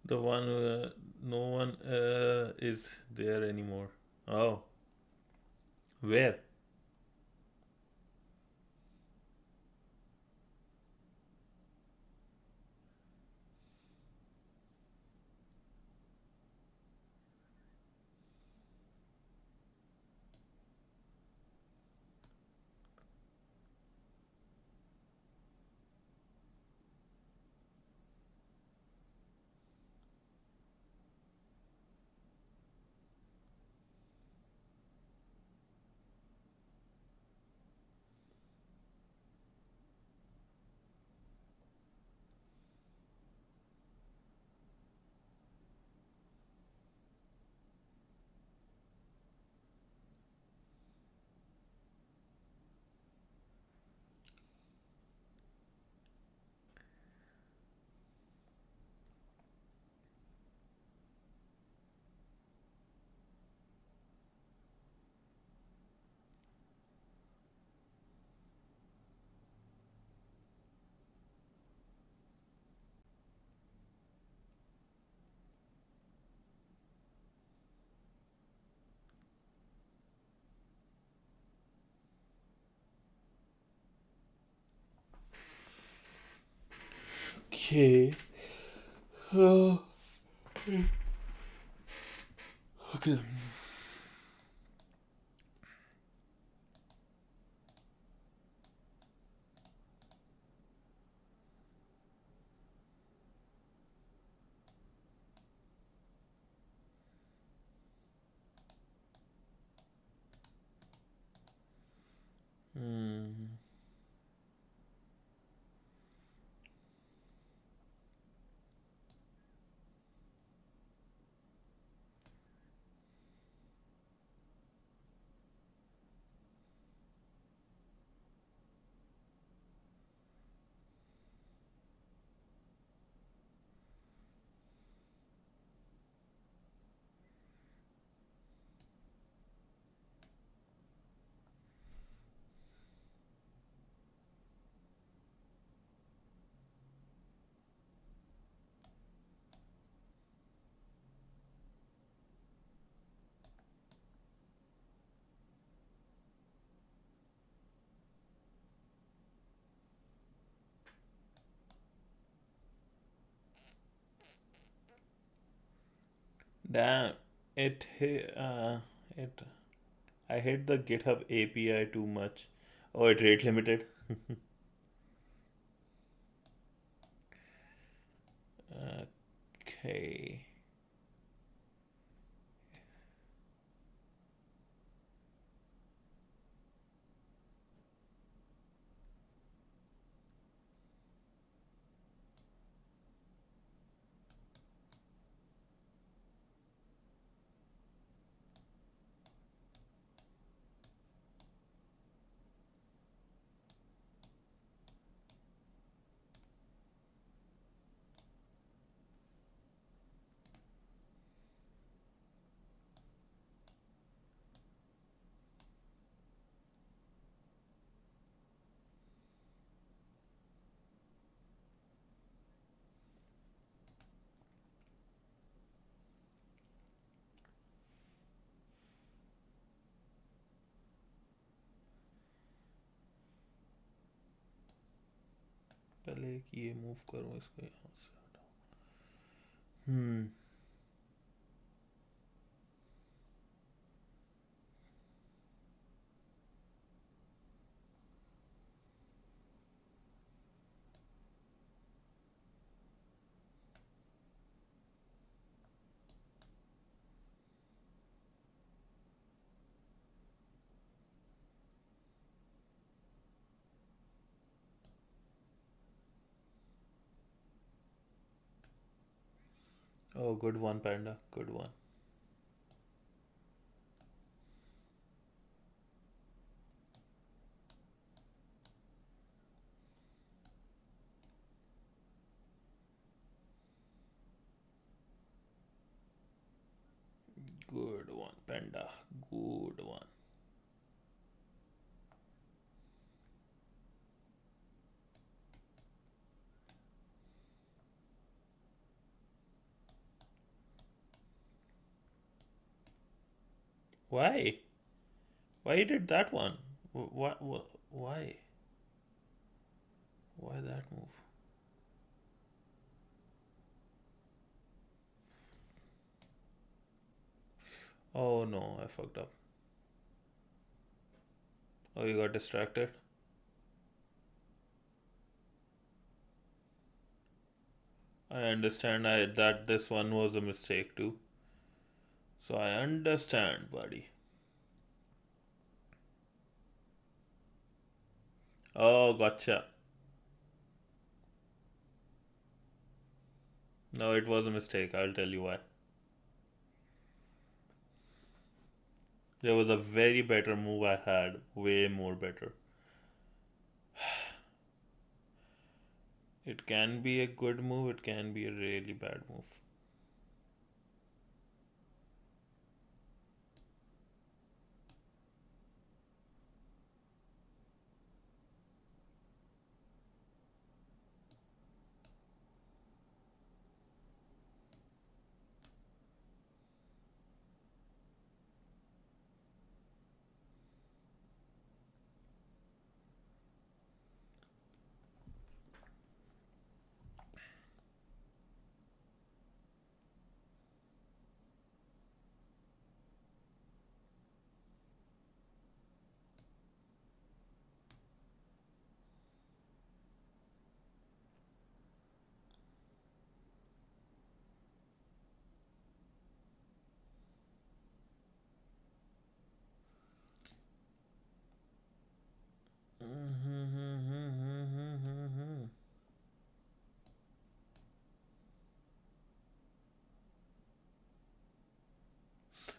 The one, no one is there anymore. Oh, where? Okay. Oh, okay. Hmm. Damn, it. I hate the GitHub API too much. Oh, it rate limited. Okay. पहले एक ये move करूँ इसको यहाँ से हटाओ. Hmm. Oh, good one, Panda. Good one. Good one, Panda. Good one. Why? Why you did that one? What? Why? Why that move? Oh no, I fucked up. Oh, you got distracted? I understand that this one was a mistake too. So I understand, buddy. Oh, gotcha. No, it was a mistake. I'll tell you why. There was a very better move I had, way more better. It can be a good move, it can be a really bad move.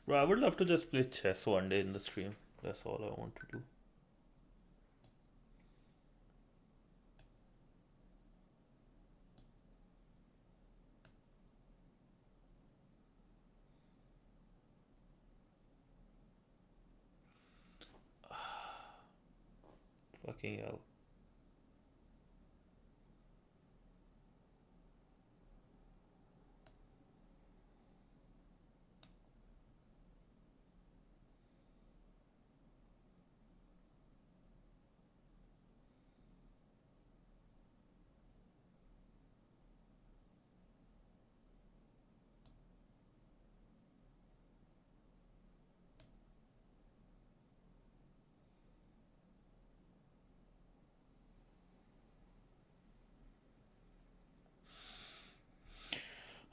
Bro, I would love to just play chess one day in the stream. That's all I want to do. Fucking hell.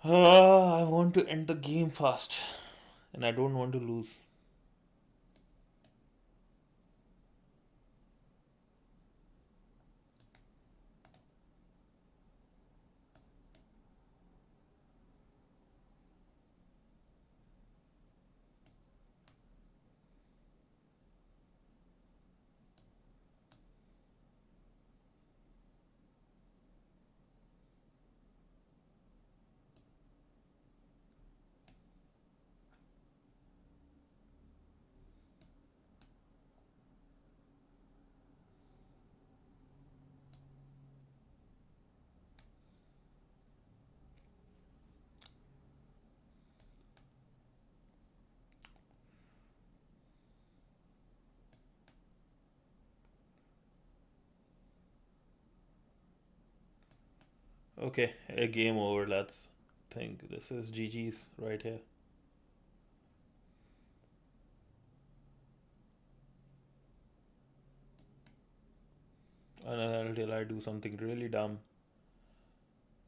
I want to end the game fast. And I don't want to lose. Okay, a game over. Let's think. This is GG's right here. And until I do something really dumb.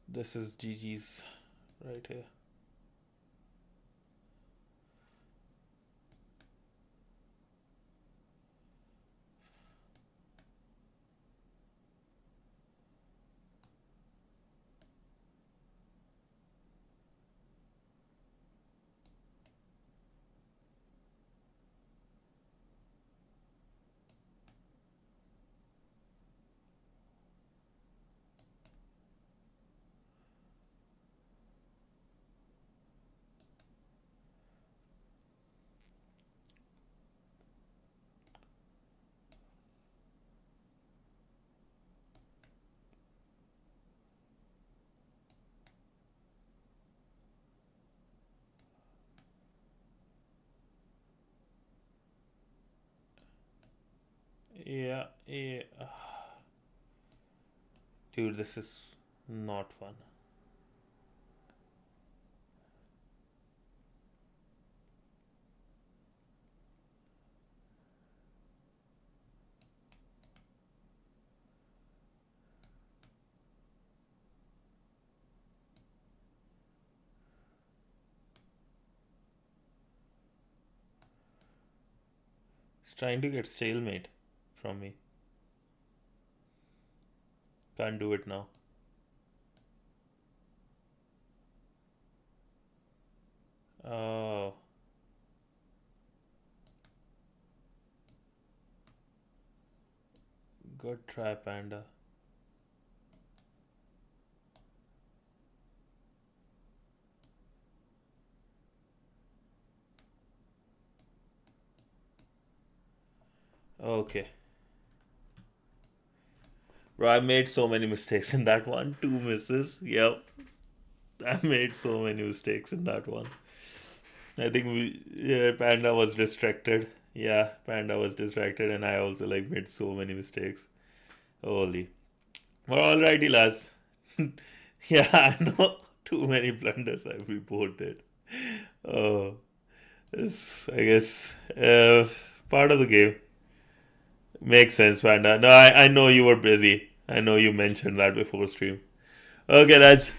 This is GG's right here. Yeah, yeah. Dude, this is not fun. It's trying to get stalemate from me. Can't do it now. Oh, good try, Panda. Okay. Bro, I made so many mistakes in that one. Two misses. Yep. I made so many mistakes in that one. I think yeah, Panda was distracted. Yeah, Panda was distracted, and I also like made so many mistakes. Holy. Well, alrighty, lads. Yeah, I know. Too many blunders we both did. Oh, it's, I guess, part of the game. Makes sense, Panda. No, I know you were busy. I know you mentioned that before stream. Okay, lads.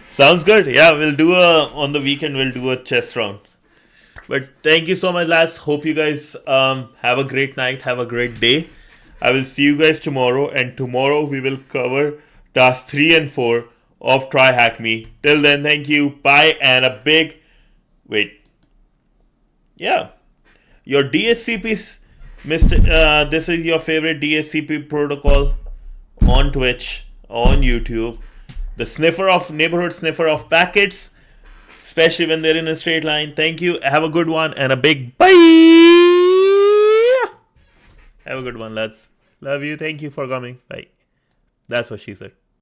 Sounds good. Yeah, we'll do on the weekend, we'll do a chess round. But thank you so much, lads. Hope you guys have a great night, have a great day. I will see you guys tomorrow, and tomorrow we will cover tasks 3 and 4 of Try Hack Me. Till then, thank you. Bye, and a big wait. Yeah, your DSCP, Mr. This is your favorite DSCP protocol on Twitch, on YouTube. The sniffer of neighborhood sniffer of packets, especially when they're in a straight line. Thank you. Have a good one and a big bye. Have a good one, lads. Love you. Thank you for coming. Bye. That's what she said.